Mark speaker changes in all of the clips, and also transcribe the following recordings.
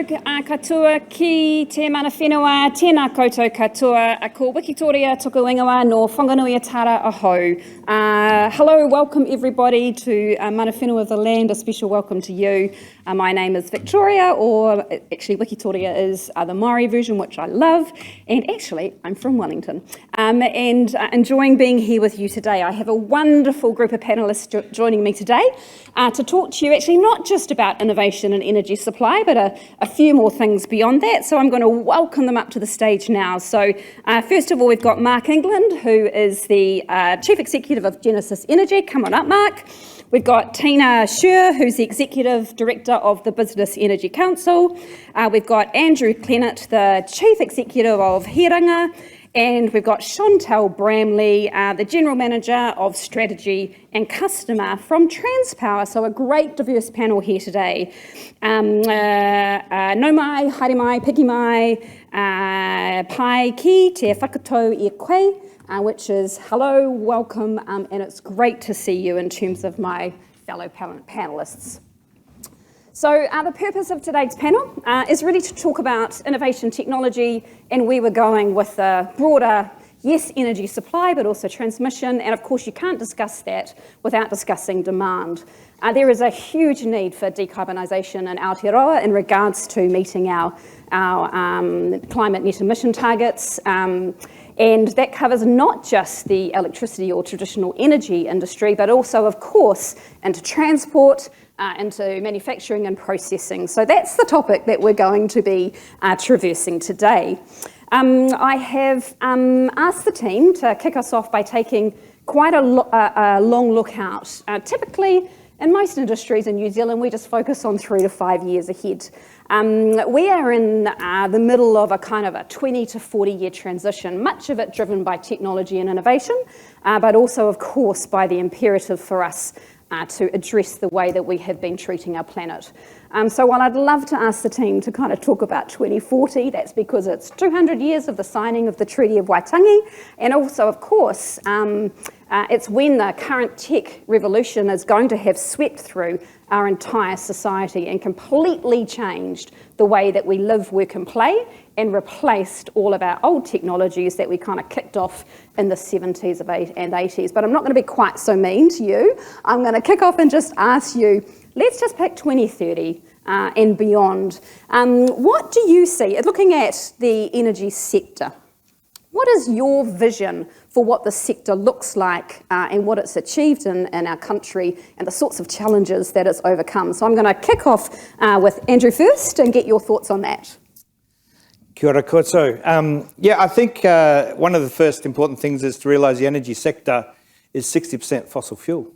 Speaker 1: katoa ki te mana whenua, tēnā koutou katoa, ko Wikitoria tuku ingoa no Whanganui Tara Aho. Hello, welcome everybody to Mana Whenua of the Land, a special welcome to you. My name is Victoria, or actually Wikitoria is the Maori version, which I love, and actually I'm from Wellington, and enjoying being here with you today. I have a wonderful group of panellists joining me today to talk to you actually not just about innovation and energy supply, but a few more things beyond that. So I'm going to welcome them up to the stage now. So first of all, we've got Mark England, who is the Chief Executive of Genesis Energy. Come on up, Mark. We've got Tina Scher, who's the Executive Director of the Business Energy Council. We've got Andrew Clennett, the Chief Executive of Heranga. And we've got Chantal Bramley, the General Manager of Strategy and Customer from Transpower. So a great diverse panel here today. No mai, haere mai, piki mai, pai ki te whakatau I koe, which is hello, welcome, and it's great to see you in terms of my fellow panellists. So the purpose of today's panel is really to talk about innovation technology and where we're going with the broader, yes, energy supply, but also transmission. And of course, you can't discuss that without discussing demand. There is a huge need for decarbonisation in Aotearoa in regards to meeting our climate net emission targets. And that covers not just the electricity or traditional energy industry, but also, of course, into transport, into manufacturing and processing. So that's the topic that we're going to be traversing today. I have asked the team to kick us off by taking quite a long look out. Typically, in most industries in New Zealand, we just focus on 3 to 5 years ahead. We are in the middle of a kind of a 20 to 40 year transition, much of it driven by technology and innovation, but also, of course, by the imperative for us to address the way that we have been treating our planet. So while I'd love to ask the team to kind of talk about 2040, that's because it's 200 years of the signing of the Treaty of Waitangi, and also, of course, it's when the current tech revolution is going to have swept through our entire society and completely changed the way that we live, work and play, and replaced all of our old technologies that we kind of kicked off in the 70s and 80s. But I'm not going to be quite so mean to you. I'm going to kick off and just ask you, let's just pick 2030 and beyond. What do you see, looking at the energy sector, what is your vision for what the sector looks like and what it's achieved in our country and the sorts of challenges that it's overcome? So I'm going to kick off with Andrew first and get your thoughts on that.
Speaker 2: Kia ora koutou. I think one of the first important things is to realise the energy sector is 60% fossil fuel.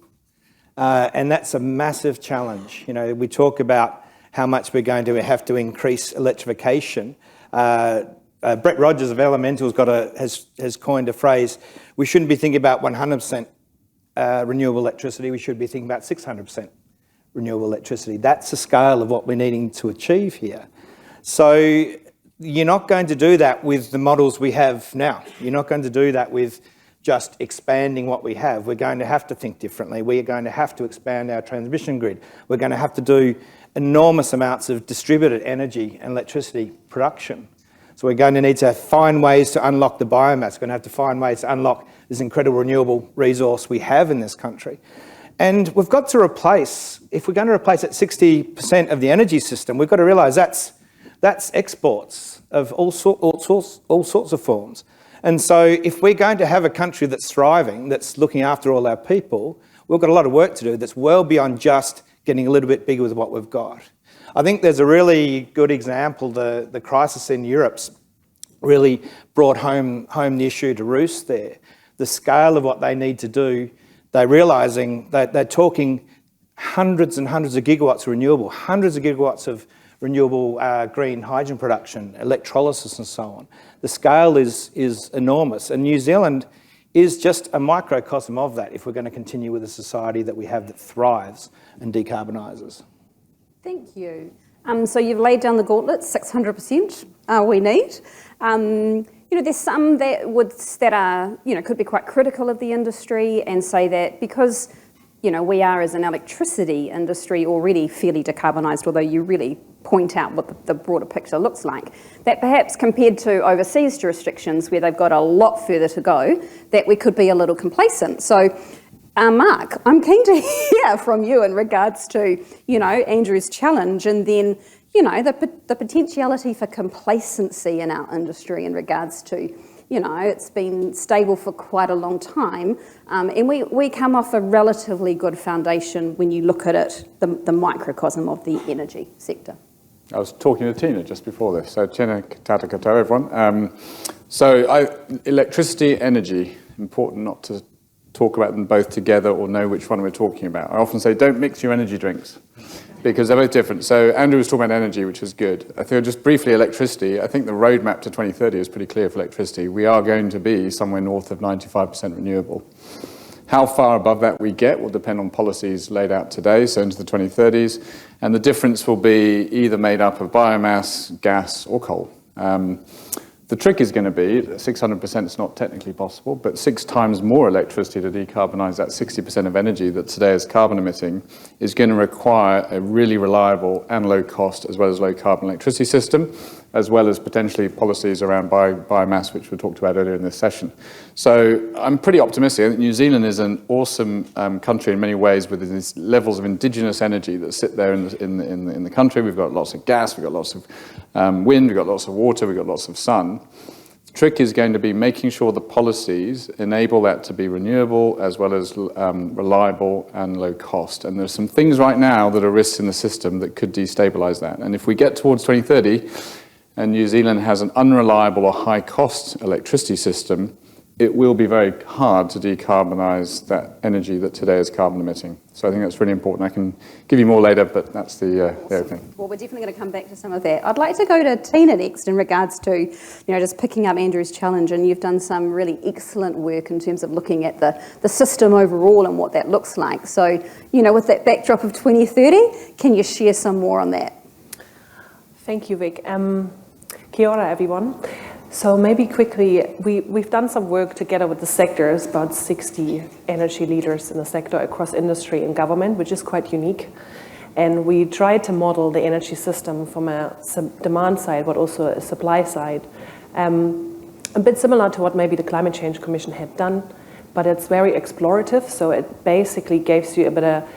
Speaker 2: And that's a massive challenge. You know, we talk about how much we're going to have to increase electrification. Brett Rogers of Elemental has coined a phrase, we shouldn't be thinking about 100% renewable electricity, we should be thinking about 600% renewable electricity. That's the scale of what we're needing to achieve here. So you're not going to do that with the models we have now. You're not going to do that with just expanding what we have. We're going to have to think differently. We are going to have to expand our transmission grid. We're going to have to do enormous amounts of distributed energy and electricity production. So we're going to need to find ways to unlock the biomass. We're going to have to find ways to unlock this incredible renewable resource we have in this country. And we've got to replace, if we're going to replace that 60% of the energy system, we've got to realise that's exports of all sorts of forms. And so if we're going to have a country that's thriving, that's looking after all our people, we've got a lot of work to do that's well beyond just getting a little bit bigger with what we've got. I think there's a really good example, the crisis in Europe's really brought home the issue to roost there. The scale of what they need to do, they're realising that they're talking hundreds and hundreds of gigawatts of renewable, hundreds of gigawatts of renewable green hydrogen production, electrolysis and so on. The scale is enormous, and New Zealand is just a microcosm of that if we're going to continue with a society that we have that thrives and decarbonises.
Speaker 1: Thank you. So you've laid down the gauntlet, 600% we need. There's some that are, could be quite critical of the industry and say that because we are as an electricity industry already fairly decarbonised, although you really point out what the broader picture looks like, that perhaps compared to overseas jurisdictions where they've got a lot further to go, that we could be a little complacent. So, Mark, I'm keen to hear from you in regards to, Andrew's challenge and then, the potentiality for complacency in our industry in regards to, it's been stable for quite a long time, and we come off a relatively good foundation when you look at it, the microcosm of the energy sector.
Speaker 3: I was talking to Tina just before this, so Tina tata koutou, everyone. Electricity, energy, important not to talk about them both together or know which one we're talking about. I often say don't mix your energy drinks because they're both different. So Andrew was talking about energy, which is good. I think just briefly electricity, I think the roadmap to 2030 is pretty clear for electricity. We are going to be somewhere north of 95% renewable. How far above that we get will depend on policies laid out today, so into the 2030s, and the difference will be either made up of biomass, gas or coal. The trick is going to be 600% is not technically possible, but 6 times more electricity to decarbonise that 60% of energy that today is carbon emitting is going to require a really reliable and low cost as well as low carbon electricity system, as well as potentially policies around biomass, which we talked about earlier in this session. So I'm pretty optimistic. I think New Zealand is an awesome country in many ways with these levels of indigenous energy that sit there in the country. We've got lots of gas, we've got lots of wind, we've got lots of water, we've got lots of sun. The trick is going to be making sure the policies enable that to be renewable as well as reliable and low cost. And there's some things right now that are risks in the system that could destabilise that. And if we get towards 2030, and New Zealand has an unreliable or high-cost electricity system, it will be very hard to decarbonise that energy that today is carbon emitting. So I think that's really important. I can give you more later, but that's the thing.
Speaker 1: Well, we're definitely going to come back to some of that. I'd like to go to Tina next in regards to, just picking up Andrew's challenge, and you've done some really excellent work in terms of looking at the system overall and what that looks like. So, with that backdrop of 2030, can you share some more on that?
Speaker 4: Thank you, Vic. Kia ora, everyone. So maybe quickly, we've done some work together with the sectors, about 60 energy leaders in the sector across industry and government, which is quite unique. And we tried to model the energy system from a demand side, but also a supply side. A bit similar to what maybe the Climate Change Commission had done, but it's very explorative. So it basically gives you a bit of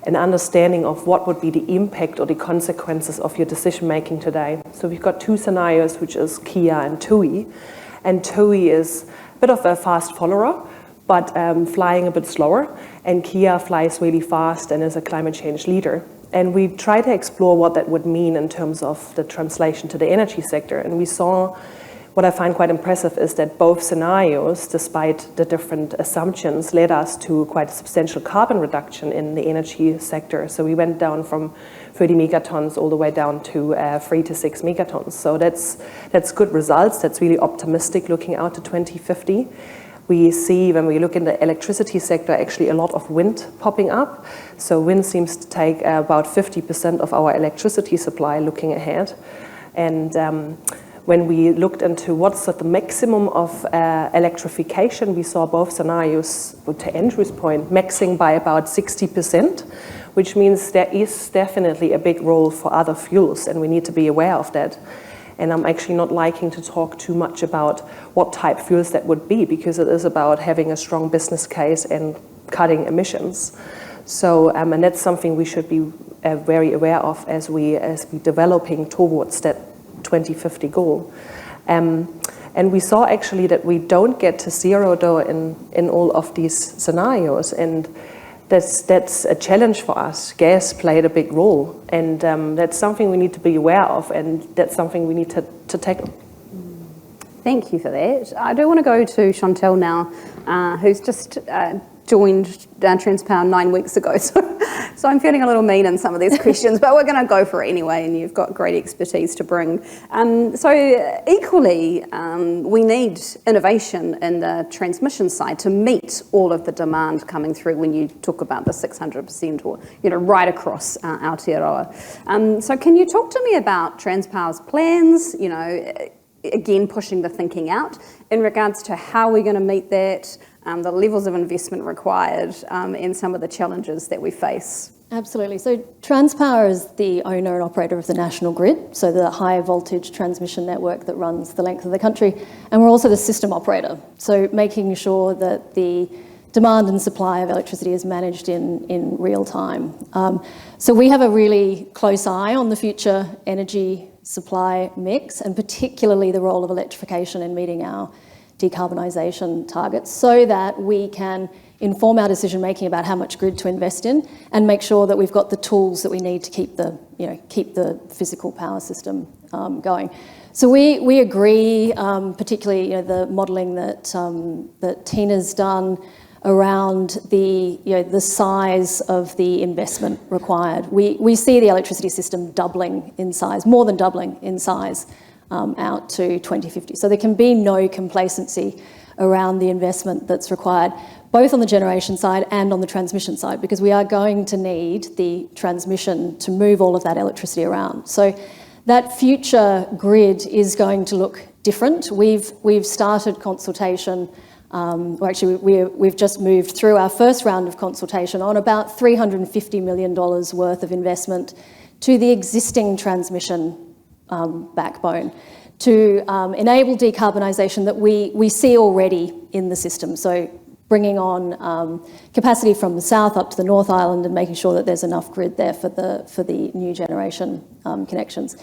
Speaker 4: an understanding of what would be the impact or the consequences of your decision making today. So we've got 2 scenarios, which is Kia and TUI. And TUI is a bit of a fast follower, but flying a bit slower. And Kia flies really fast and is a climate change leader. And we try to explore what that would mean in terms of the translation to the energy sector. And we saw, what I find quite impressive is that both scenarios, despite the different assumptions, led us to quite a substantial carbon reduction in the energy sector. So we went down from 30 megatons all the way down to 3 to 6 megatons. So that's good results. That's really optimistic looking out to 2050. We see, when we look in the electricity sector, actually a lot of wind popping up. So wind seems to take about 50% of our electricity supply looking ahead. And when we looked into what's at the maximum of electrification, we saw both scenarios, to Andrew's point, maxing by about 60%, which means there is definitely a big role for other fuels, and we need to be aware of that. And I'm actually not liking to talk too much about what type fuels that would be, because it is about having a strong business case and cutting emissions. So, and that's something we should be very aware of as we developing towards that 2050 goal. And we saw actually that we don't get to zero though in all of these scenarios, and that's a challenge for us. Gas played a big role, and that's something we need to be aware of, and that's something we need to tackle.
Speaker 1: Thank you for that. I do want to go to Chantel now, who's just joined Transpower 9 weeks ago, so I'm feeling a little mean in some of these questions, but we're going to go for it anyway, and you've got great expertise to bring. So equally, we need innovation in the transmission side to meet all of the demand coming through when you talk about the 600% or right across Aotearoa. So can you talk to me about Transpower's plans, again, pushing the thinking out in regards to how we're going to meet that, the levels of investment required, and some of the challenges that we face.
Speaker 5: Absolutely. So Transpower is the owner and operator of the national grid, so the high voltage transmission network that runs the length of the country. And we're also the system operator, so making sure that the demand and supply of electricity is managed in real time. So we have a really close eye on the future energy supply mix, and particularly the role of electrification in meeting our decarbonisation targets, so that we can inform our decision making about how much grid to invest in, and make sure that we've got the tools that we need to keep the physical power system going. So we agree, particularly the modelling that Tina's done around the size of the investment required. We see the electricity system doubling in size, more than doubling in size, out to 2050. So there can be no complacency around the investment that's required, both on the generation side and on the transmission side, because we are going to need the transmission to move all of that electricity around. So that future grid is going to look different. We've started consultation. We've just moved through our first round of consultation on about $350 million worth of investment to the existing transmission backbone to enable decarbonisation that we see already in the system. So bringing on capacity from the south up to the North Island and making sure that there's enough grid there for the new generation connections.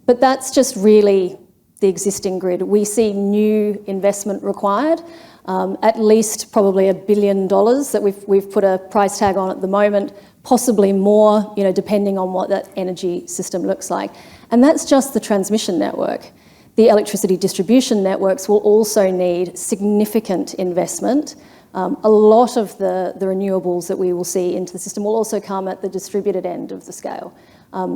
Speaker 5: But that's just really the existing grid. We see new investment required, at least probably $1 billion that we've put a price tag on at the moment, possibly more, depending on what that energy system looks like. And that's just the transmission network. The electricity distribution networks will also need significant investment. A lot of the renewables that we will see into the system will also come at the distributed end of the scale.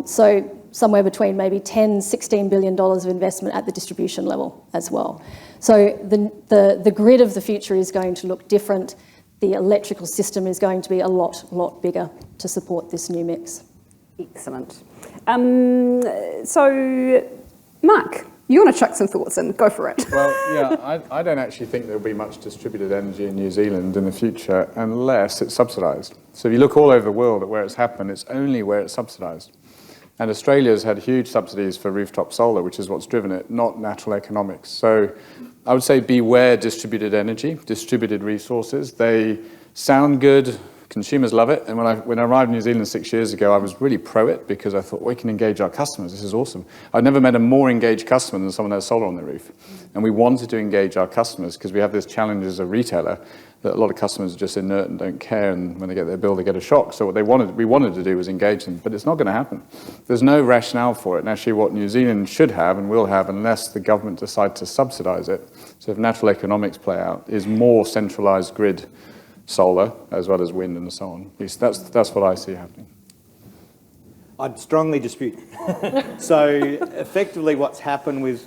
Speaker 5: So somewhere between maybe $10, $16 billion of investment at the distribution level as well. So the grid of the future is going to look different. The electrical system is going to be a lot bigger to support this new mix.
Speaker 1: Excellent. So, Mark, you want to chuck some thoughts in? Go for it.
Speaker 3: Well, yeah, I don't actually think there'll be much distributed energy in New Zealand in the future unless it's subsidised. So if you look all over the world at where it's happened, it's only where it's subsidised. And Australia's had huge subsidies for rooftop solar, which is what's driven it, not natural economics. So I would say beware distributed energy, distributed resources. They sound good. Consumers love it. And when I arrived in New Zealand 6 years ago, I was really pro it because I thought, we can engage our customers. This is awesome. I'd never met a more engaged customer than someone who has solar on their roof. And we wanted to engage our customers because we have this challenge as a retailer that a lot of customers are just inert and don't care. And when they get their bill, they get a shock. So what we wanted to do was engage them, but it's not going to happen. There's no rationale for it. And actually what New Zealand should have and will have, unless the government decides to subsidise it, so if natural economics play out, is more centralised grid solar, as well as wind and so on. At least that's what I see happening.
Speaker 2: I'd strongly dispute. So effectively what's happened with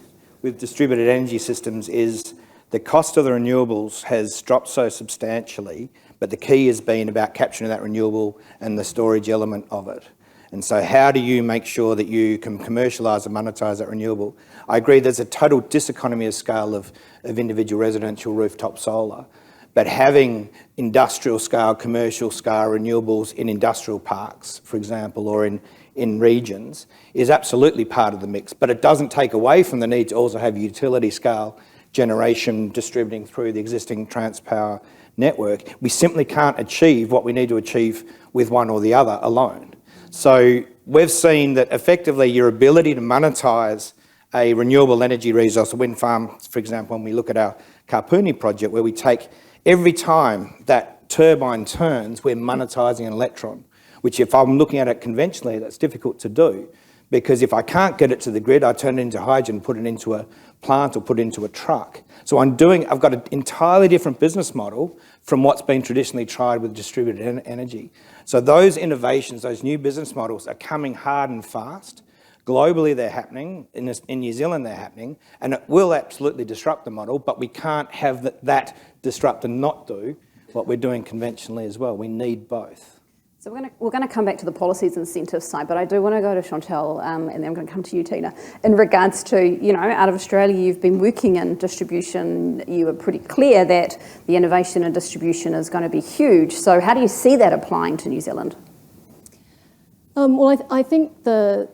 Speaker 2: distributed energy systems is the cost of the renewables has dropped so substantially, but the key has been about capturing that renewable and the storage element of it. And so how do you make sure that you can commercialise and monetise that renewable? I agree there's a total diseconomy of scale of individual residential rooftop solar. But having industrial scale, commercial scale renewables in industrial parks, for example, or in regions, is absolutely part of the mix. But it doesn't take away from the need to also have utility scale generation distributing through the existing Transpower network. We simply can't achieve what we need to achieve with one or the other alone. So we've seen that effectively your ability to monetise a renewable energy resource, a wind farm, for example, when we look at our Kapuni project, where we take every time that turbine turns, we're monetising an electron, which if I'm looking at it conventionally, that's difficult to do. Because if I can't get it to the grid, I turn it into hydrogen, put it into a plant or put it into a truck. So I've got an entirely different business model from what's been traditionally tried with distributed energy. So those innovations, those new business models are coming hard and fast. Globally, they're happening. In New Zealand, they're happening. And it will absolutely disrupt the model, but we can't have that disrupt and not do what we're doing conventionally as well. We need both.
Speaker 1: So we're going to come back to the policies and incentives side, but I do want to go to Chantelle, and then I'm going to come to you, Tina. In regards to, out of Australia, you've been working in distribution. You were pretty clear that the innovation in distribution is going to be huge. So how do you see that applying to New Zealand?
Speaker 5: Well, I think the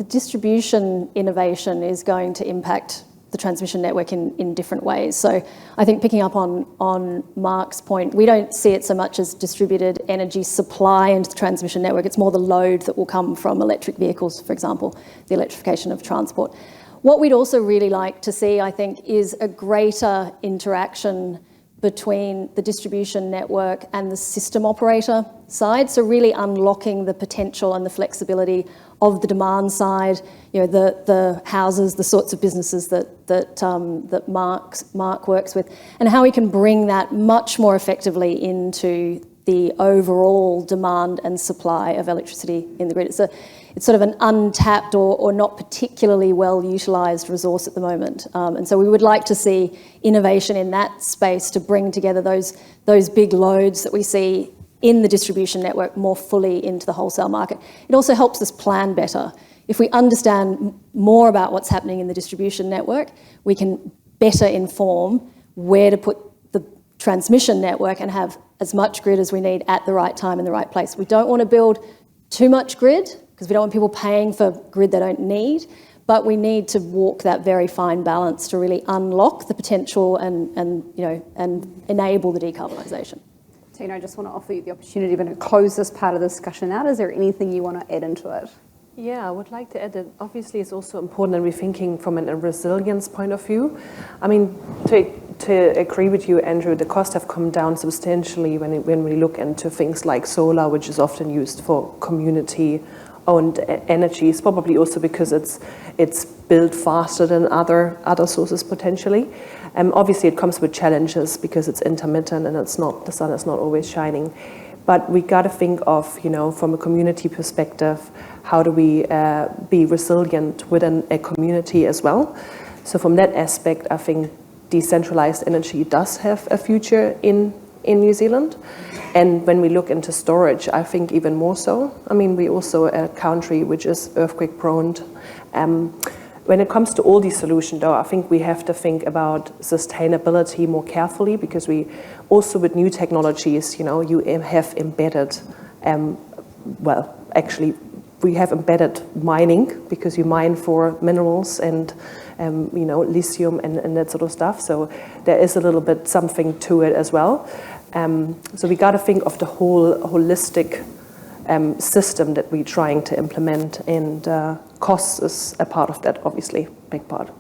Speaker 5: distribution innovation is going to impact the transmission network in different ways. So I think picking up on Mark's point, we don't see it so much as distributed energy supply into the transmission network. It's more the load that will come from electric vehicles, for example, the electrification of transport. What we'd also really like to see, I think, is a greater interaction between the distribution network and the system operator side. So really unlocking the potential and the flexibility of the demand side, the houses, the sorts of businesses that Mark works with, and how we can bring that much more effectively into the overall demand and supply of electricity in the grid. It's sort of an untapped or not particularly well utilised resource at the moment. And so we would like to see innovation in that space to bring together those big loads that we see in the distribution network more fully into the wholesale market. It also helps us plan better. If we understand more about what's happening in the distribution network, we can better inform where to put the transmission network and have as much grid as we need at the right time in the right place. We don't want to build too much grid because we don't want people paying for grid they don't need, but we need to walk that very fine balance to really unlock the potential and enable the decarbonisation.
Speaker 1: Tina, I just want to offer you the opportunity to close this part of the discussion out. Is there anything you want to add into it?
Speaker 4: Yeah, I would like to add that obviously it's also important that we're thinking from a resilience point of view. I mean, to agree with you, Andrew, the costs have come down substantially when we look into things like solar, which is often used for community-owned energy. It's probably also because it's built faster than other sources potentially. Obviously, it comes with challenges because it's intermittent and the sun is not always shining. But we got to think of, from a community perspective, how do we be resilient within a community as well? So from that aspect, I think decentralized energy does have a future in New Zealand. And when we look into storage, I think even more so. I mean, we're also a country which is earthquake prone. When it comes to all these solutions, though, I think we have to think about sustainability more carefully because we also with new technologies, you have embedded, we have embedded mining because you mine for minerals and, lithium and that sort of stuff. So there is a little bit something to it as well. So we got to think of the whole holistic system that we're trying to implement, and costs is a part of that, obviously, big part.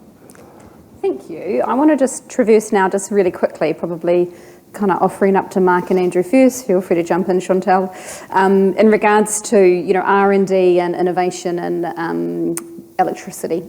Speaker 1: Thank you. I want to just traverse now just really quickly, probably kind of offering up to Mark and Andrew first. Feel free to jump in, Chantelle. In regards to, R&D and innovation and electricity.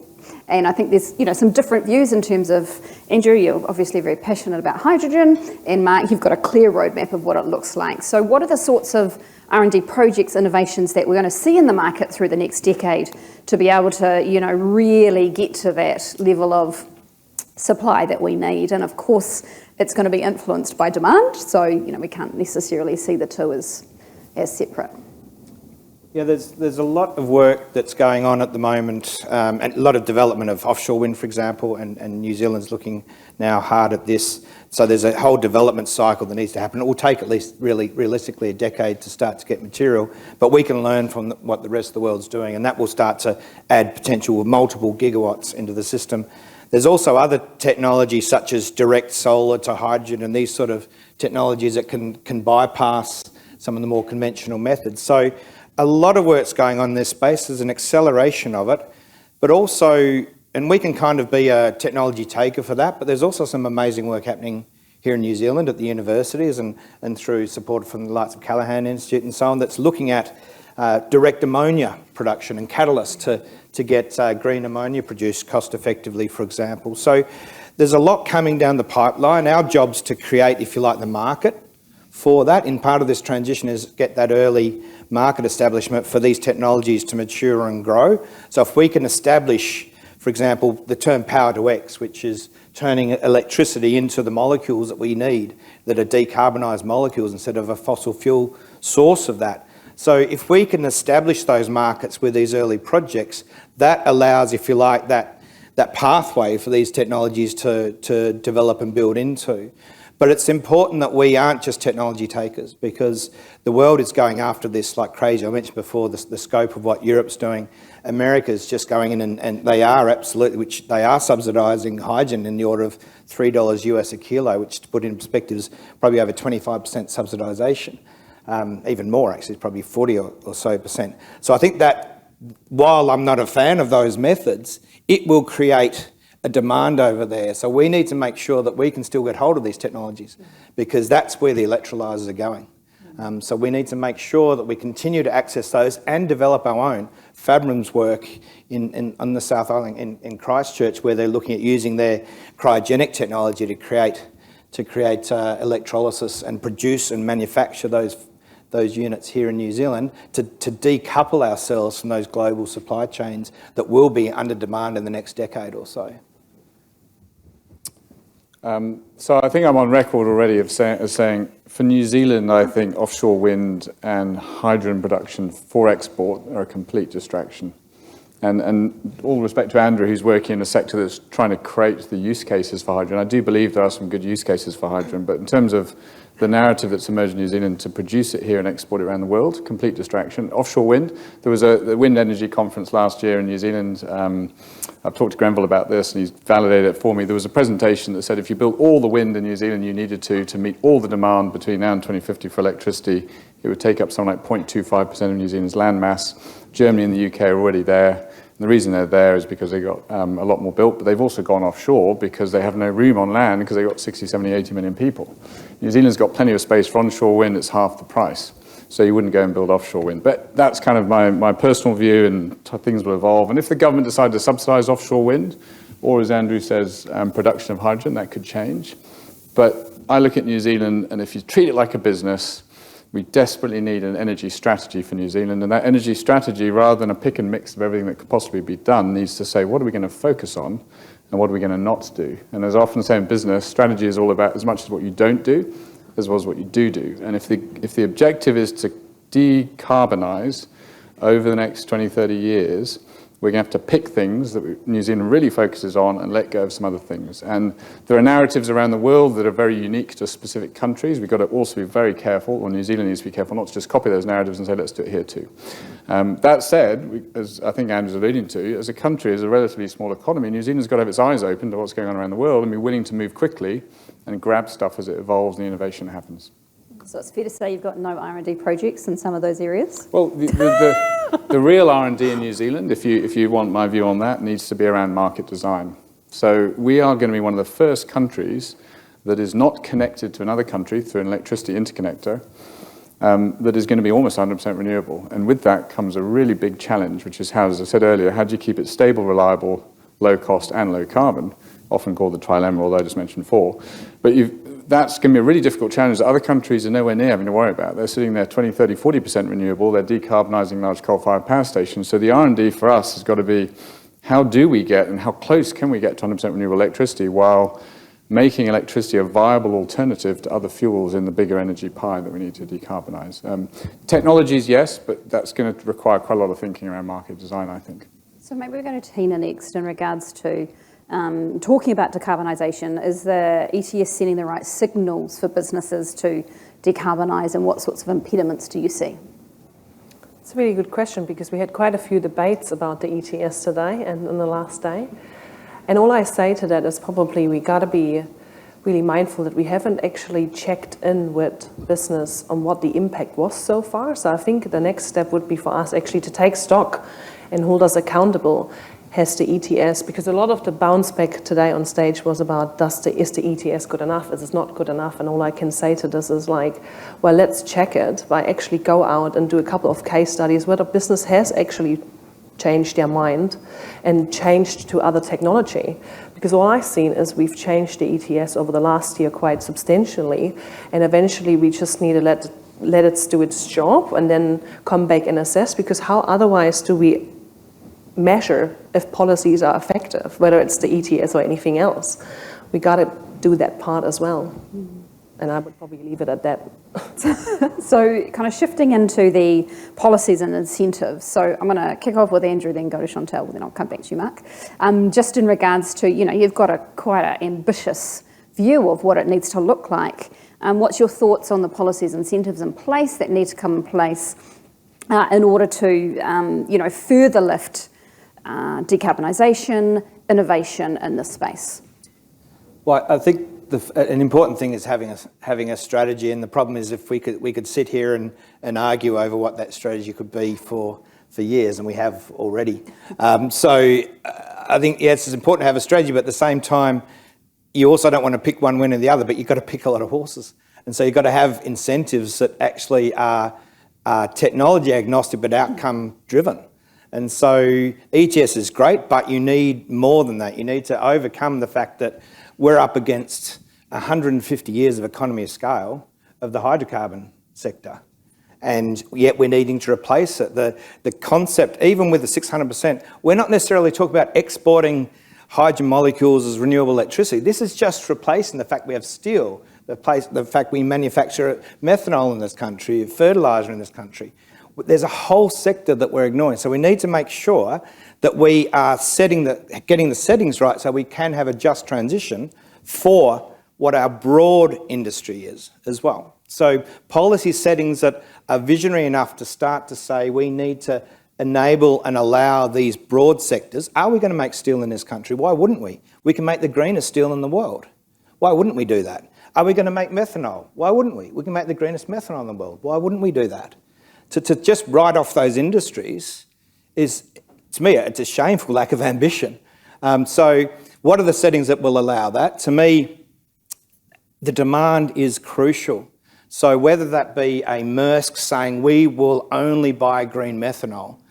Speaker 1: And I think there's, some different views in terms of, Andrew, you're obviously very passionate about hydrogen, and Mark, you've got a clear roadmap of what it looks like. So what are the sorts of R&D projects, innovations that we're going to see in the market through the next decade to be able to, really get to that level of supply that we need? And of course, it's going to be influenced by demand. So, we can't necessarily see the two as separate.
Speaker 2: Yeah, there's a lot of work that's going on at the moment, and a lot of development of offshore wind, for example, and New Zealand's looking now hard at this. So there's a whole development cycle that needs to happen. It will take at least realistically a decade to start to get material, but we can learn from what the rest of the world's doing, and that will start to add potential of multiple gigawatts into the system. There's also other technologies such as direct solar to hydrogen and these sort of technologies that can bypass some of the more conventional methods. So a lot of work's going on in this space. There's an acceleration of it, but also, and we can kind of be a technology taker for that, but there's also some amazing work happening here in New Zealand at the universities and through support from the likes of Callaghan Institute and so on, that's looking at direct ammonia production and catalysts to get green ammonia produced cost effectively, for example. So there's a lot coming down the pipeline. Our job's to create, if you like, the market for that. In part of this transition is get that early market establishment for these technologies to mature and grow. So if we can establish, for example, the term power to X, which is turning electricity into the molecules that we need, that are decarbonised molecules instead of a fossil fuel source of that. So if we can establish those markets with these early projects, that allows, if you like, that pathway for these technologies to develop and build into. But it's important that we aren't just technology takers, because the world is going after this like crazy. I mentioned before the scope of what Europe's doing. America's just going in and they are absolutely, which they are subsidising hydrogen in the order of $3 US a kilo, which to put in perspective is probably over 25% subsidisation. Even more actually, it's probably 40 or so percent. So I think that while I'm not a fan of those methods, it will create a demand over there. So we need to make sure that we can still get hold of these technologies, because that's where the electrolyzers are going. So we need to make sure that we continue to access those and develop our own. Fabrim's work on the South Island in Christchurch, where they're looking at using their cryogenic technology to create electrolysis and produce and manufacture those units here in New Zealand to decouple ourselves from those global supply chains that will be under demand in the next decade or so.
Speaker 3: So I think I'm on record already of saying for New Zealand, I think offshore wind and hydrogen production for export are a complete distraction. And all respect to Andrew, who's working in a sector that's trying to create the use cases for hydrogen. I do believe there are some good use cases for hydrogen, but in terms of the narrative that's emerged in New Zealand to produce it here and export it around the world, complete distraction. Offshore wind, there was the Wind Energy Conference last year in New Zealand. I've talked to Grenville about this and he's validated it for me. There was a presentation that said if you built all the wind in New Zealand you needed to meet all the demand between now and 2050 for electricity, it would take up something like 0.25% of New Zealand's land mass. Germany and the UK are already there. And the reason they're there is because they got a lot more built, but they've also gone offshore because they have no room on land because they've got 60, 70, 80 million people. New Zealand's got plenty of space for onshore wind, it's half the price. So you wouldn't go and build offshore wind. But that's kind of my personal view, and things will evolve. And if the government decided to subsidise offshore wind, or as Andrew says, production of hydrogen, that could change. But I look at New Zealand, and if you treat it like a business, we desperately need an energy strategy for New Zealand, and that energy strategy, rather than a pick and mix of everything that could possibly be done, needs to say, what are we going to focus on, and what are we going to not do? And as I often say in business, strategy is all about as much as what you don't do, as well as what you do. And if the objective is to decarbonise over the next 20, 30 years, we're going to have to pick things that New Zealand really focuses on and let go of some other things. And there are narratives around the world that are very unique to specific countries. We've got to also be very careful, or New Zealand needs to be careful, not to just copy those narratives and say, let's do it here too. That said, as I think Andrew's alluding to, as a country, as a relatively small economy, New Zealand's got to have its eyes open to what's going on around the world and be willing to move quickly and grab stuff as it evolves and the innovation happens.
Speaker 6: So it's fair to say you've got no R&D projects in some of those areas?
Speaker 3: Well, the real R&D in New Zealand, if you want my view on that, needs to be around market design. So we are going to be one of the first countries that is not connected to another country through an electricity interconnector that is going to be almost 100% renewable. And with that comes a really big challenge, which is how, as I said earlier, how do you keep it stable, reliable, low cost and low carbon, often called the trilemma, although I just mentioned four. But that's going to be a really difficult challenge that other countries are nowhere near having to worry about. They're sitting there 20, 30, 40% renewable. They're decarbonising large coal-fired power stations. So the R&D for us has got to be, how do we get and how close can we get to 100% renewable electricity while making electricity a viable alternative to other fuels in the bigger energy pie that we need to decarbonise. Technologies, yes, but that's going to require quite a lot of thinking around market design, I think.
Speaker 6: So maybe we're going to Tina next in regards to talking about decarbonisation. Is the ETS sending the right signals for businesses to decarbonise, and what sorts of impediments do you see?
Speaker 4: It's a really good question, because we had quite a few debates about the ETS today and on the last day. And all I say to that is probably we got to be really mindful that we haven't actually checked in with business on what the impact was so far. So I think the next step would be for us actually to take stock and hold us accountable. Has the ETS, because a lot of the bounce back today on stage was about is the ETS good enough, is it not good enough? And all I can say to this is like, well, let's check it by actually go out and do a couple of case studies where the business has actually changed their mind and changed to other technology. Because all I've seen is we've changed the ETS over the last year quite substantially, and eventually we just need to let it do its job and then come back and assess, because how otherwise do we measure if policies are effective, whether it's the ETS or anything else? we got to do that part as well. And I would probably leave it at that.
Speaker 6: So kind of shifting into the policies and incentives. So I'm going to kick off with Andrew, then go to Chantal, then I'll come back to you, Mark. Just in regards to, you've got quite an ambitious view of what it needs to look like. What's your thoughts on the policies and incentives in place that need to come in place in order to, further lift decarbonisation, innovation in this space?
Speaker 2: Well, I think an important thing is having a strategy, and the problem is if we could sit here and argue over what that strategy could be for years, and we have already. So I think, yes, it's important to have a strategy, but at the same time, you also don't want to pick one win or the other, but you've got to pick a lot of horses. And so you've got to have incentives that actually are technology agnostic but outcome driven. And so ETS is great, but you need more than that. You need to overcome the fact that we're up against 150 years of economy of scale of the hydrocarbon sector. And yet we're needing to replace it. The concept, even with the 600%, we're not necessarily talking about exporting hydrogen molecules as renewable electricity. This is just replacing the fact we have steel, the fact we manufacture methanol in this country, fertiliser in this country. There's a whole sector that we're ignoring. So we need to make sure that we are getting the settings right so we can have a just transition for what our broad industry is as well. So policy settings that are visionary enough to start to say we need to enable and allow these broad sectors. Are we going to make steel in this country? Why wouldn't we? We can make the greenest steel in the world. Why wouldn't we do that? Are we going to make methanol? Why wouldn't we? We can make the greenest methanol in the world. Why wouldn't we do that? To just write off those industries is, to me, it's a shameful lack of ambition. So what are the settings that will allow that? To me, the demand is crucial. So whether that be a Maersk saying we will only buy green methanol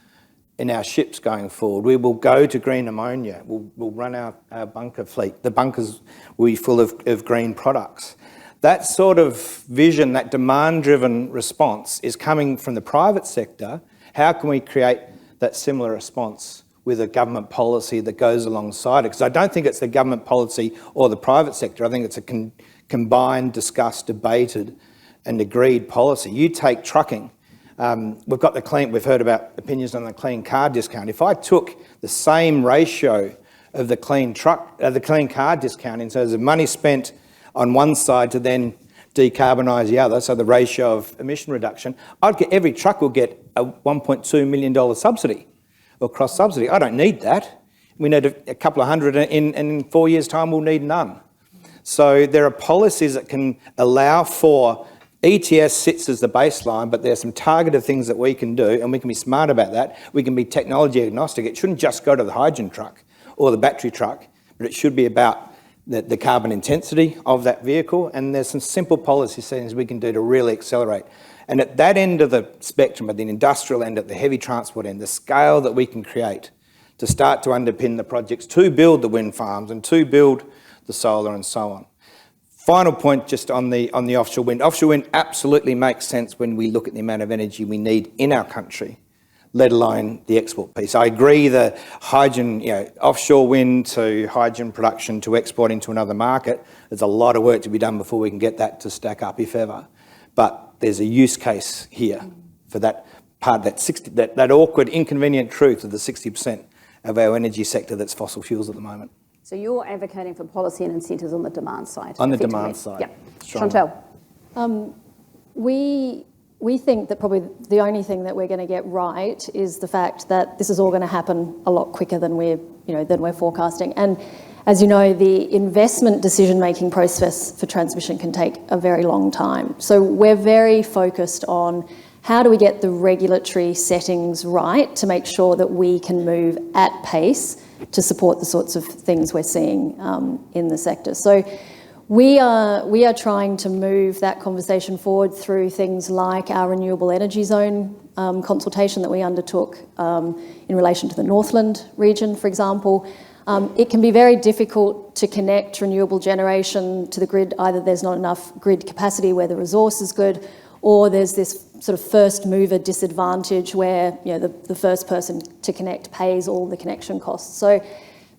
Speaker 2: in our ships going forward, we will go to green ammonia, we'll run our bunker fleet, the bunkers will be full of green products. That sort of vision, that demand-driven response is coming from the private sector. How can we create that similar response with a government policy that goes alongside it? Because I don't think it's the government policy or the private sector. I think it's a combined, discussed, debated and agreed policy. You take trucking. We've heard about opinions on the clean car discount. If I took the same ratio of the clean car discount in terms of money spent on one side to then decarbonise the other, so the ratio of emission reduction, every truck will get a $1.2 million subsidy or cross subsidy. I don't need that. We need a couple of hundred, and in 4 years' time we'll need none. So there are policies that can allow for ETS sits as the baseline, but there's some targeted things that we can do, and we can be smart about that. We can be technology agnostic. It shouldn't just go to the hydrogen truck or the battery truck, but it should be about the carbon intensity of that vehicle, and there's some simple policy settings we can do to really accelerate. And at that end of the spectrum, at the industrial end, at the heavy transport end, the scale that we can create to start to underpin the projects, to build the wind farms and to build the solar and so on. Final point just on the offshore wind. Offshore wind absolutely makes sense when we look at the amount of energy we need in our country, let alone the export piece. I agree the hydrogen, offshore wind to hydrogen production to exporting to another market, there's a lot of work to be done before we can get that to stack up, if ever. But there's a use case here for that part, that awkward, inconvenient truth of the 60% of our energy sector that's fossil fuels at the moment.
Speaker 6: So you're advocating for policy and incentives on the demand side?
Speaker 2: On the demand side.
Speaker 6: Yeah.
Speaker 2: Strong.
Speaker 5: Chantal? We think that probably the only thing that we're going to get right is the fact that this is all going to happen a lot quicker than we're forecasting. And as you know, the investment decision-making process for transmission can take a very long time. So we're very focused on how do we get the regulatory settings right to make sure that we can move at pace to support the sorts of things we're seeing in the sector. So we are trying to move that conversation forward through things like our renewable energy zone consultation that we undertook in relation to the Northland region, for example. It can be very difficult to connect renewable generation to the grid. Either there's not enough grid capacity where the resource is good, or there's this sort of first mover disadvantage where the first person to connect pays all the connection costs. So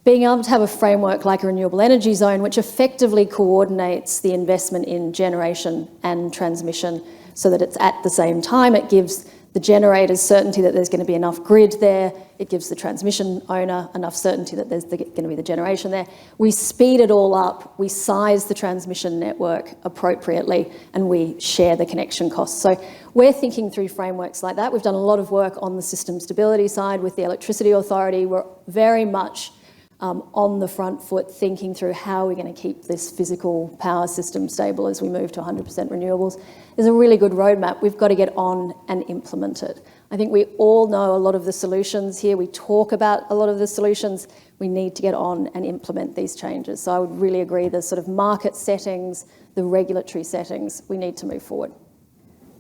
Speaker 5: being able to have a framework like a renewable energy zone which effectively coordinates the investment in generation and transmission so that it's at the same time. It gives the generators certainty that there's going to be enough grid there. It gives the transmission owner enough certainty that there's going to be the generation there. We speed it all up, we size the transmission network appropriately, and we share the connection costs. So we're thinking through frameworks like that. We've done a lot of work on the system stability side with the Electricity Authority. We're very much on the front foot thinking through how we're going to keep this physical power system stable as we move to 100% renewables. There's a really good roadmap. We've got to get on and implement it. I think we all know a lot of the solutions here. We talk about a lot of the solutions. We need to get on and implement these changes. So I would really agree the sort of market settings, the regulatory settings, we need to move forward.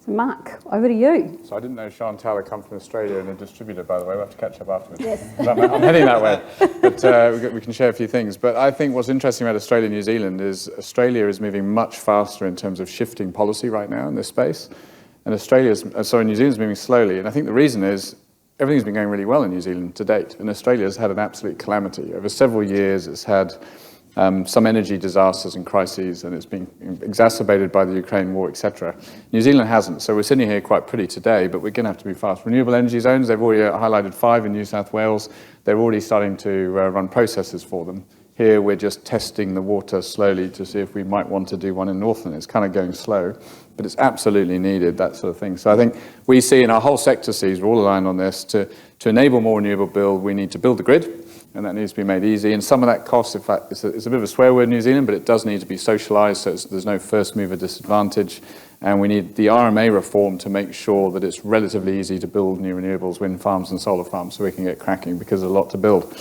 Speaker 6: So Mark, over to you.
Speaker 3: So I didn't know Chantal had come from Australia and a distributor, by the way. We'll have to catch up afterwards. Yes. I'm heading that way, but we can share a few things. But I think what's interesting about Australia and New Zealand is Australia is moving much faster in terms of shifting policy right now in this space. And New Zealand's moving slowly. And I think the reason is everything's been going really well in New Zealand to date. And Australia's had an absolute calamity. Over several years, it's had some energy disasters and crises, and it's been exacerbated by the Ukraine war, etc. New Zealand hasn't, so we're sitting here quite pretty today, but we're going to have to be fast. Renewable energy zones, they've already highlighted 5 in New South Wales. They're already starting to run processes for them. Here, we're just testing the water slowly to see if we might want to do one in Northland. It's kind of going slow, but it's absolutely needed, that sort of thing. So I think we see, and our whole sector sees, we're all aligned on this, to enable more renewable build, we need to build the grid, and that needs to be made easy. And some of that cost, in fact, it's a bit of a swear word in New Zealand, but it does need to be socialised so there's no first mover disadvantage. And we need the RMA reform to make sure that it's relatively easy to build new renewables, wind farms and solar farms, so we can get cracking, because there's a lot to build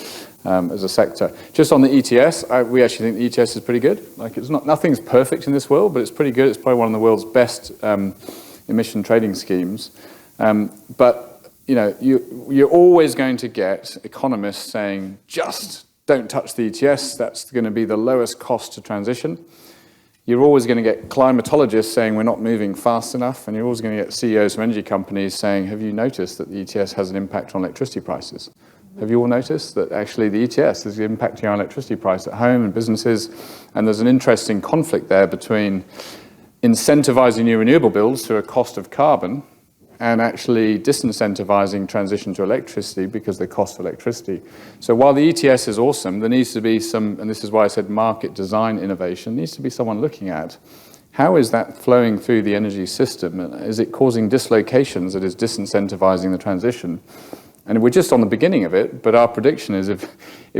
Speaker 3: as a sector. Just on the ETS, we actually think the ETS is pretty good. Like, nothing's perfect in this world, but it's pretty good. It's probably one of the world's best emission trading schemes. But you know, you're always going to get economists saying, just don't touch the ETS, that's going to be the lowest cost to transition. You're always going to get climatologists saying we're not moving fast enough, and you're always going to get CEOs from energy companies saying, have you noticed that the ETS has an impact on electricity prices? Have you all noticed that actually the ETS is impacting our electricity price at home and businesses? And there's an interesting conflict there between incentivizing new renewable builds through a cost of carbon and actually disincentivizing transition to electricity because of the cost of electricity. So while the ETS is awesome, there needs to be some, and this is why I said market design innovation, needs to be someone looking at how is that flowing through the energy system? Is it causing dislocations that is disincentivizing the transition? And we're just on the beginning of it, but our prediction is if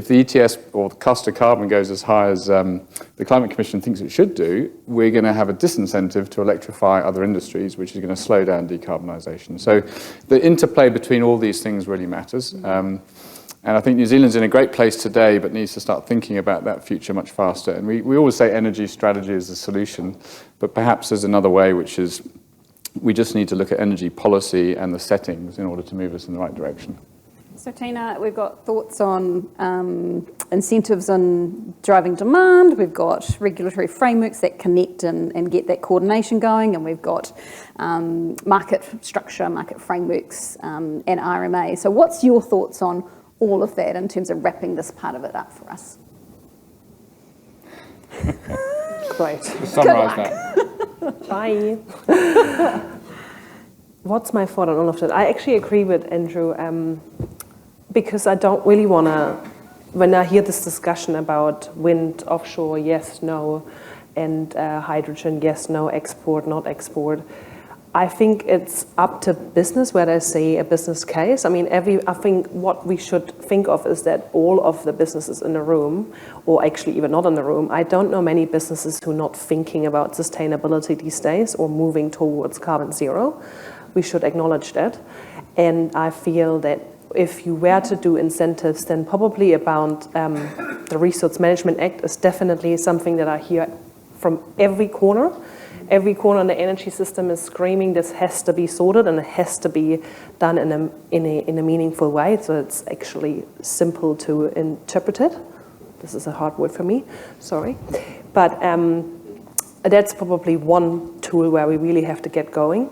Speaker 3: the ETS or the cost of carbon goes as high as the Climate Commission thinks it should do, we're going to have a disincentive to electrify other industries, which is going to slow down decarbonisation. So the interplay between all these things really matters. And I think New Zealand's in a great place today, but needs to start thinking about that future much faster. And we always say energy strategy is the solution, but perhaps there's another way, which is we just need to look at energy policy and the settings in order to move us in the right direction.
Speaker 6: So Tina, we've got thoughts on incentives on driving demand, we've got regulatory frameworks that connect and get that coordination going, and we've got market structure, market frameworks and RMA. So what's your thoughts on all of that in terms of wrapping this part of it up for us?
Speaker 4: Great.
Speaker 3: Summarise that.
Speaker 4: Bye. What's my thought on all of that? I actually agree with Andrew because I don't really want to, when I hear this discussion about wind, offshore, yes, no, and hydrogen, yes, no, export, not export, I think it's up to business where they say a business case. I mean, I think what we should think of is that all of the businesses in the room, or actually even not in the room, I don't know many businesses who are not thinking about sustainability these days or moving towards carbon zero. We should acknowledge that. And I feel that if you were to do incentives, then probably about the Resource Management Act is definitely something that I hear from every corner. Every corner in the energy system is screaming this has to be sorted and it has to be done in a meaningful way, so it's actually simple to interpret it. This is a hard word for me, sorry. But that's probably one tool where we really have to get going.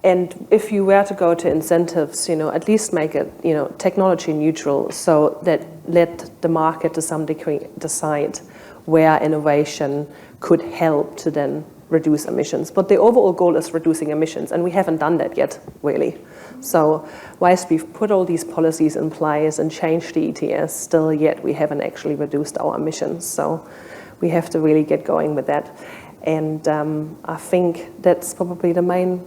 Speaker 4: And if you were to go to incentives, at least make it, technology neutral, so that let the market to some degree decide where innovation could help to then reduce emissions. But the overall goal is reducing emissions, and we haven't done that yet, really. So whilst we've put all these policies in place and changed the ETS, still yet we haven't actually reduced our emissions. So we have to really get going with that. And I think that's probably the main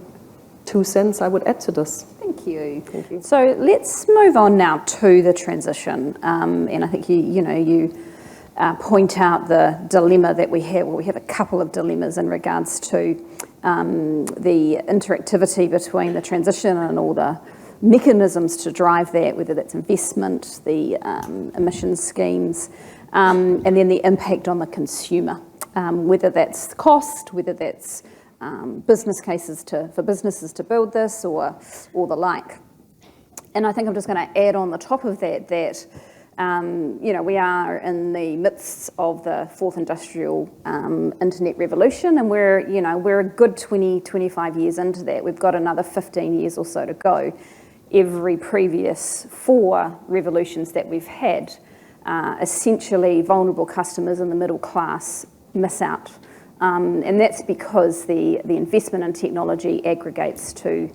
Speaker 4: 2 cents I would add to this.
Speaker 6: Thank you.
Speaker 4: Thank you.
Speaker 6: So let's move on now to the transition. And I think you point out the dilemma that we have. Well, we have a couple of dilemmas in regards to the interactivity between the transition and all the mechanisms to drive that, whether that's investment, the emissions schemes, and then the impact on the consumer, whether that's cost, whether that's business cases for businesses to build this or the like. And I think I'm just going to add on the top of that we are in the midst of the fourth industrial internet revolution, and we're a good 25 years into that. We've got another 15 years or so to go. Every previous 4 revolutions that we've had, essentially vulnerable customers in the middle class miss out. And that's because the investment in technology aggregates to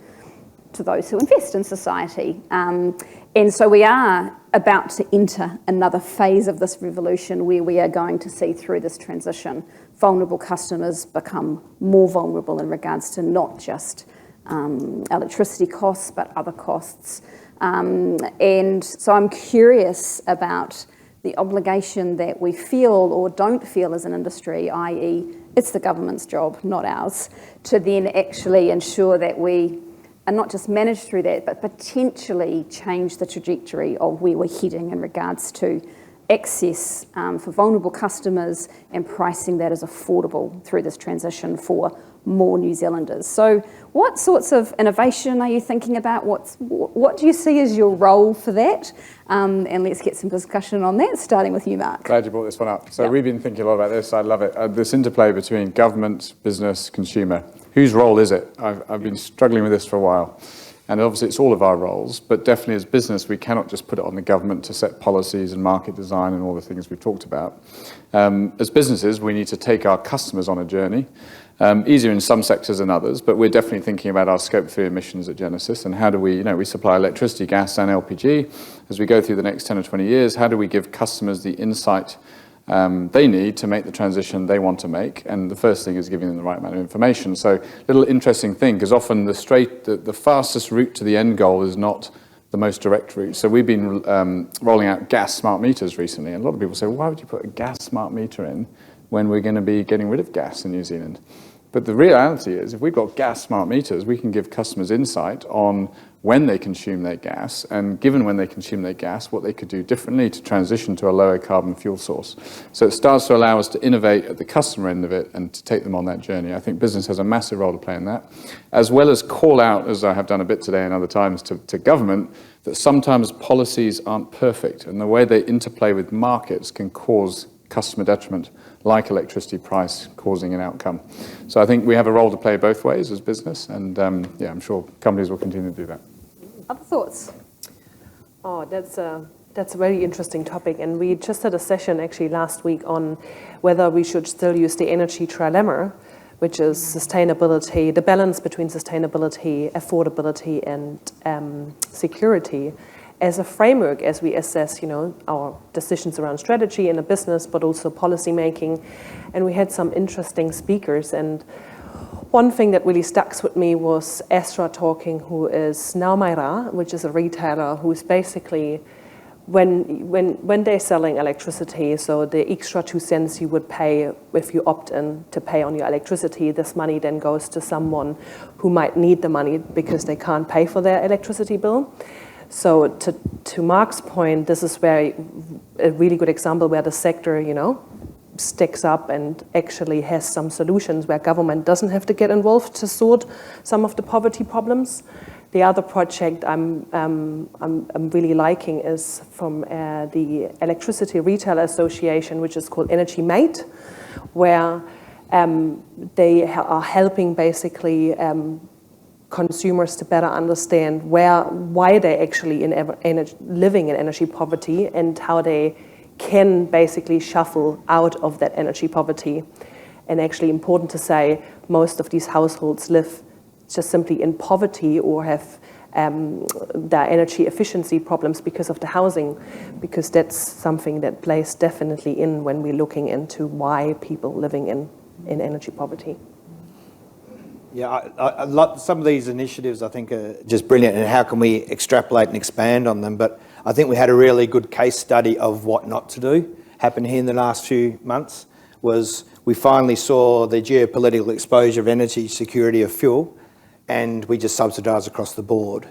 Speaker 6: those who invest in society. And so we are about to enter another phase of this revolution where we are going to see through this transition vulnerable customers become more vulnerable in regards to not just electricity costs, but other costs. And so I'm curious about the obligation that we feel or don't feel as an industry, i.e. it's the government's job, not ours, to then actually ensure that we and not just manage through that, but potentially change the trajectory of where we're heading in regards to access for vulnerable customers and pricing that is affordable through this transition for more New Zealanders. So what sorts of innovation are you thinking about? What do you see as your role for that? And let's get some discussion on that, starting with you, Mark.
Speaker 3: Glad you brought this one up. So we've been thinking a lot about this. I love it. This interplay between government, business, consumer. Whose role is it? I've been struggling with this for a while. And obviously it's all of our roles, but definitely as business, we cannot just put it on the government to set policies and market design and all the things we've talked about. As businesses, we need to take our customers on a journey, easier in some sectors than others, but we're definitely thinking about our scope 3 emissions at Genesis and how do we supply electricity, gas and LPG. As we go through the next 10 or 20 years, how do we give customers the insight they need to make the transition they want to make, and the first thing is giving them the right amount of information. So, little interesting thing, because often the fastest route to the end goal is not the most direct route. So we've been rolling out gas smart meters recently, and a lot of people say, well, why would you put a gas smart meter in when we're going to be getting rid of gas in New Zealand? But the reality is, if we've got gas smart meters, we can give customers insight on when they consume their gas, and given when they consume their gas, what they could do differently to transition to a lower carbon fuel source. So it starts to allow us to innovate at the customer end of it and to take them on that journey. I think business has a massive role to play in that, as well as call out, as I have done a bit today and other times, to government, that sometimes policies aren't perfect, and the way they interplay with markets can cause customer detriment, like electricity price causing an outcome. So I think we have a role to play both ways as business, and I'm sure companies will continue to do that.
Speaker 6: Other thoughts?
Speaker 4: Oh, that's a very interesting topic, and we just had a session actually last week on whether we should still use the energy trilemma, which is sustainability, the balance between sustainability, affordability, and security, as a framework as we assess, our decisions around strategy in a business, but also policy making. And we had some interesting speakers, and one thing that really stuck with me was Astra talking, who is Naumaira, which is a retailer who's basically, when they're selling electricity, so the extra 2 cents you would pay if you opt in to pay on your electricity, this money then goes to someone who might need the money because they can't pay for their electricity bill. So to Mark's point, this is a really good example where the sector, sticks up and actually has some solutions where government doesn't have to get involved to sort some of the poverty problems. The other project I'm really liking is from the Electricity Retail Association, which is called Energy Mate, where they are helping basically consumers to better understand why they're actually living in energy poverty and how they can basically shuffle out of that energy poverty. And actually important to say, most of these households live just simply in poverty or have their energy efficiency problems because of the housing, because that's something that plays definitely in when we're looking into why people living in energy poverty.
Speaker 2: Yeah, some of these initiatives I think are just brilliant, and how can we extrapolate and expand on them? But I think we had a really good case study of what not to do happen here in the last few months. Was we finally saw the geopolitical exposure of energy security of fuel, and we just subsidise across the board.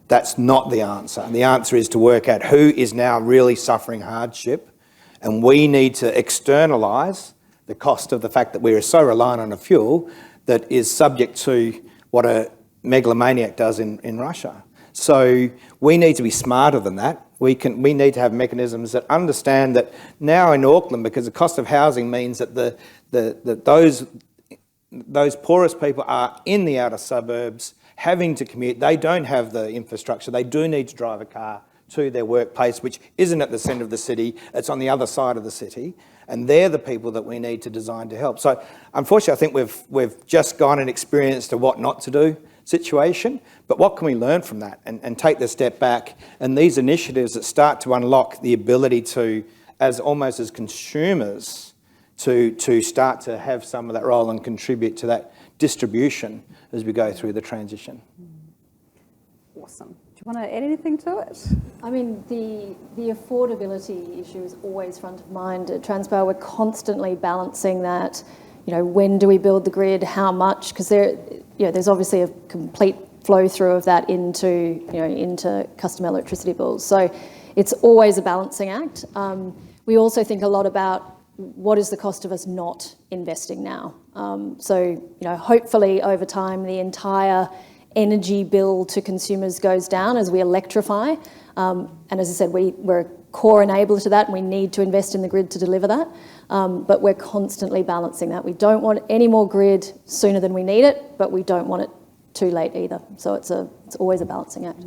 Speaker 2: That's not the answer. The answer is to work out who is now really suffering hardship, and we need to externalise the cost of the fact that we are so reliant on a fuel that is subject to what a megalomaniac does in Russia. So we need to be smarter than that. We need to have mechanisms that understand that now in Auckland, because the cost of housing means that those poorest people are in the outer suburbs having to commute. They don't have the infrastructure. They do need to drive a car to their workplace, which isn't at the centre of the city. It's on the other side of the city. And they're the people that we need to design to help. So unfortunately, I think we've just gone and experienced a what not to do situation, but what can we learn from that and take the step back? And these initiatives that start to unlock the ability to, as consumers, to start to have some of that role and contribute to that distribution as we go through the transition.
Speaker 6: Awesome. Do you want to add anything to it?
Speaker 5: I mean, the affordability issue is always front of mind at Transpower. We're constantly balancing that. When do we build the grid? How much? Because there's obviously a complete flow through of that into customer electricity bills. So it's always a balancing act. We also think a lot about what is the cost of us not investing now. Hopefully over time the entire energy bill to consumers goes down as we electrify. And as I said, we're a core enabler to that, and we need to invest in the grid to deliver that. But we're constantly balancing that. We don't want any more grid sooner than we need it, but we don't want it too late either. So it's always a balancing act.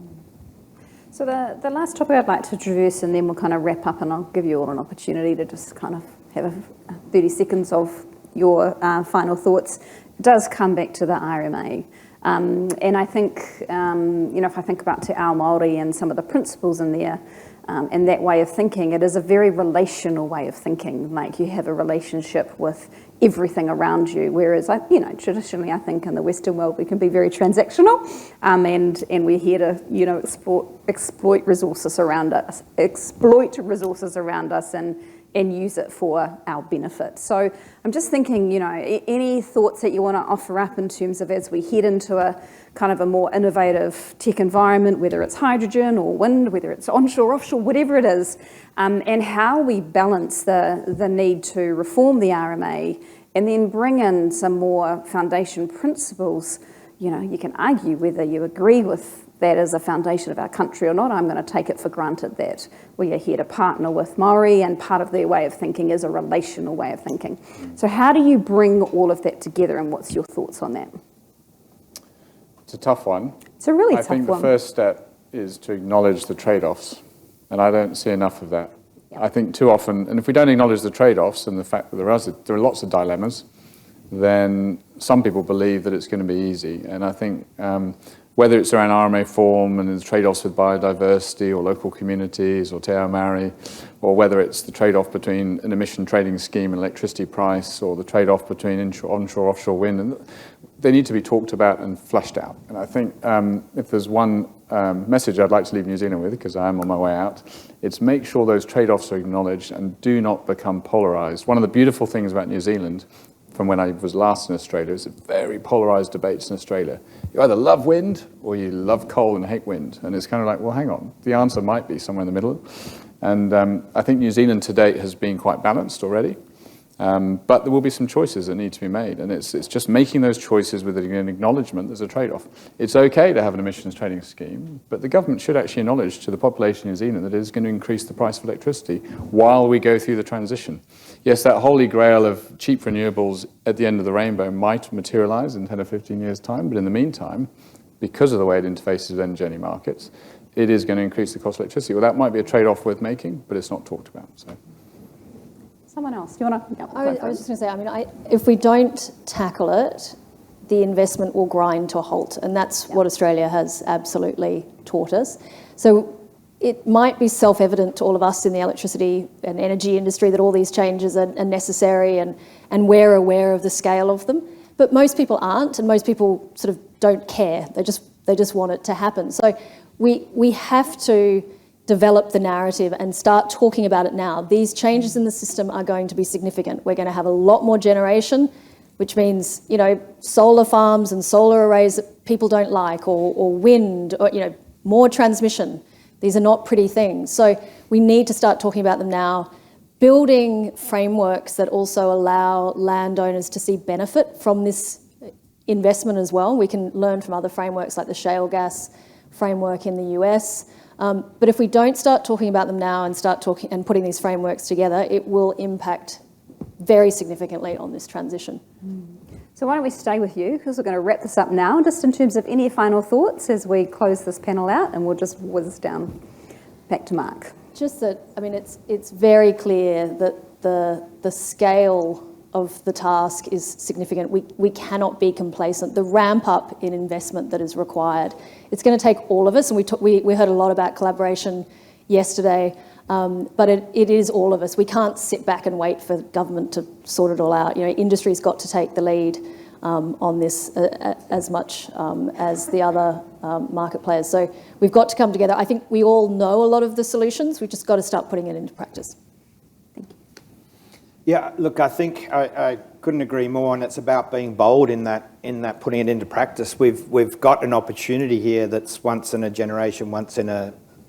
Speaker 6: So the last topic I'd like to introduce, and then we'll kind of wrap up, and I'll give you all an opportunity to just kind of have 30 seconds of your final thoughts, does come back to the RMA. And I think, if I think about Te Ao Māori and some of the principles in there, and that way of thinking, it is a very relational way of thinking. Like, you have a relationship with everything around you, whereas, traditionally I think in the Western world we can be very transactional, and we're here to, exploit resources around us, and use it for our benefit. So I'm just thinking, any thoughts that you want to offer up in terms of, as we head into a kind of a more innovative tech environment, whether it's hydrogen or wind, whether it's onshore, offshore, whatever it is, and how we balance the need to reform the RMA and then bring in some more foundation principles. You can argue whether you agree with that as a foundation of our country or not. I'm going to take it for granted that we are here to partner with Māori, and part of their way of thinking is a relational way of thinking. So how do you bring all of that together, and what's your thoughts on that?
Speaker 3: It's a tough one.
Speaker 6: It's a really tough one.
Speaker 3: I think the first step is to acknowledge the trade-offs, and I don't see enough of that.
Speaker 6: Yep.
Speaker 3: I think too often, and if we don't acknowledge the trade-offs and the fact that there are lots of dilemmas, then some people believe that it's going to be easy. And I think whether it's around RMA form and the trade-offs with biodiversity or local communities or Te Ao Māori, or whether it's the trade-off between an emission trading scheme and electricity price, or the trade-off between onshore, offshore wind, and they need to be talked about and flushed out. And I think if there's one message I'd like to leave New Zealand with, because I am on my way out, it's make sure those trade-offs are acknowledged and do not become polarised. One of the beautiful things about New Zealand, from when I was last in Australia, is very polarised debates in Australia. You either love wind or you love coal and hate wind. And it's kind of like, well, hang on, the answer might be somewhere in the middle. And I think New Zealand to date has been quite balanced already. But there will be some choices that need to be made, and it's just making those choices with an acknowledgement there's a trade-off. It's okay to have an emissions trading scheme, but the government should actually acknowledge to the population of New Zealand that it is going to increase the price of electricity while we go through the transition. Yes, that holy grail of cheap renewables at the end of the rainbow might materialise in 10 or 15 years' time, but in the meantime, because of the way it interfaces with energy markets, it is going to increase the cost of electricity. Well, that might be a trade-off worth making, but it's not talked about. So.
Speaker 6: Someone else, do you want to?
Speaker 5: I was just going to say, I mean, if we don't tackle it, the investment will grind to a halt, and that's what Australia has absolutely taught us. So it might be self-evident to all of us in the electricity and energy industry that all these changes are necessary, and we're aware of the scale of them, but most people aren't, and most people sort of don't care. They just want it to happen. So we have to develop the narrative and start talking about it now. These changes in the system are going to be significant. We're going to have a lot more generation, which means, you know, solar farms and solar arrays that people don't like, or wind, or, you know, more transmission. These are not pretty things. So we need to start talking about them now, building frameworks that also allow landowners to see benefit from this investment as well. We can learn from other frameworks like the shale gas framework in the US. But if we don't start talking about them now and start talking and putting these frameworks together, it will impact very significantly on this transition.
Speaker 6: So why don't we stay with you, because we're going to wrap this up now, just in terms of any final thoughts as we close this panel out, and we'll just whiz down back to Mark.
Speaker 5: Just that, I mean, it's very clear that the scale of the task is significant. We cannot be complacent. The ramp up in investment that is required, it's going to take all of us, and we heard a lot about collaboration yesterday, but it is all of us. We can't sit back and wait for government to sort it all out. You know, industry's got to take the lead on this as much as the other market players. So we've got to come together. I think we all know a lot of the solutions. We've just got to start putting it into practice.
Speaker 2: Yeah, look, I think I couldn't agree more, and it's about being bold in that putting it into practice. We've got an opportunity here that's once in a generation,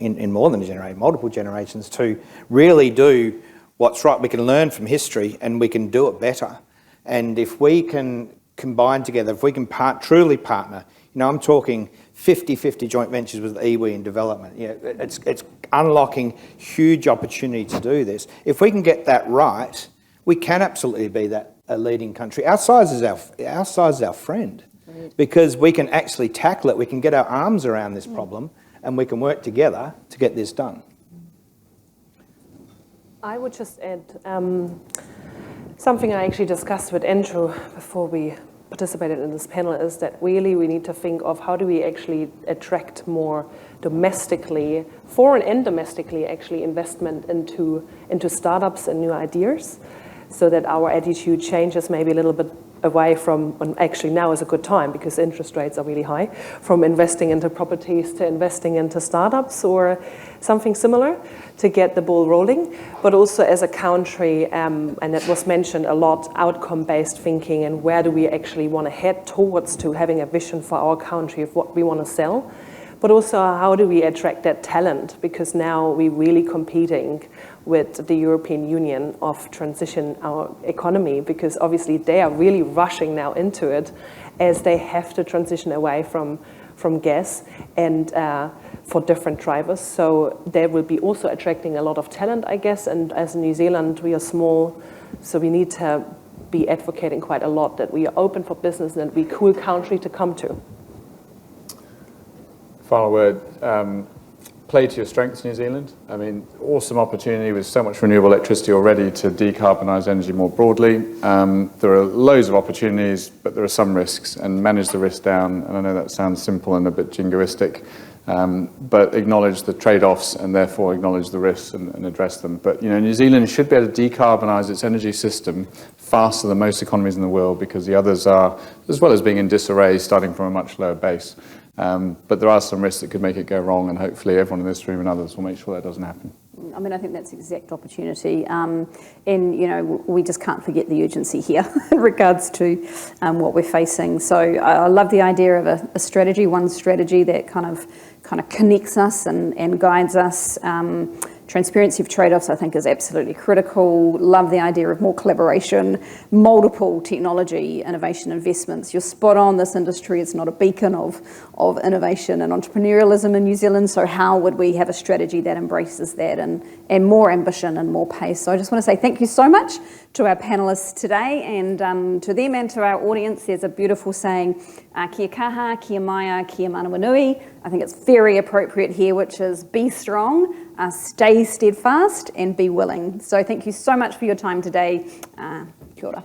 Speaker 2: in more than a generation, multiple generations, to really do what's right. We can learn from history, and we can do it better. And if we can combine together, if we can truly partner, you know, I'm talking 50-50 joint ventures with iwi in development. You know, it's unlocking huge opportunity to do this. If we can get that right, we can absolutely be a leading country. Our size is our friend, because we can actually tackle it. We can get our arms around this problem, and we can work together to get this done.
Speaker 4: I would just add something I actually discussed with Andrew before we participated in this panel, is that really we need to think of how do we actually attract more domestically, foreign and domestically actually, investment into startups and new ideas, so that our attitude changes maybe a little bit away from, and actually now is a good time because interest rates are really high, from investing into properties to investing into startups or something similar to get the ball rolling. But also as a country, and it was mentioned a lot, outcome-based thinking, and where do we actually want to head towards, to having a vision for our country of what we want to sell. But also, how do we attract that talent? Because now we're really competing with the European Union of transition our economy, because obviously they are really rushing now into it, as they have to transition away from gas and for different drivers. So they will be also attracting a lot of talent, I guess. And as New Zealand, we are small, so we need to be advocating quite a lot that we are open for business and that we're a cool country to come to.
Speaker 3: Final word, play to your strengths, New Zealand. I mean, awesome opportunity with so much renewable electricity already to decarbonise energy more broadly. There are loads of opportunities, but there are some risks, and manage the risk down. And I know that sounds simple and a bit jingoistic, but acknowledge the trade-offs and therefore acknowledge the risks and address them. But, you know, New Zealand should be able to decarbonise its energy system faster than most economies in the world, because the others are, as well as being in disarray, starting from a much lower base. But there are some risks that could make it go wrong, and hopefully everyone in this room and others will make sure that doesn't happen.
Speaker 6: I mean, I think that's exact opportunity. And, you know, we just can't forget the urgency here in regards to what we're facing. So I love the idea of a strategy, one strategy that kind of connects us and guides us. Transparency of trade-offs, I think, is absolutely critical. Love the idea of more collaboration, multiple technology, innovation investments. You're spot on, this industry is not a beacon of innovation and entrepreneurialism in New Zealand, so how would we have a strategy that embraces that and more ambition and more pace? So I just want to say thank you so much to our panellists today, and to them and to our audience, there's a beautiful saying, kia kaha, kia maia, kia manawanui. I think it's very appropriate here, which is be strong, stay steadfast, and be willing. So thank you so much for your time today. Kia ora.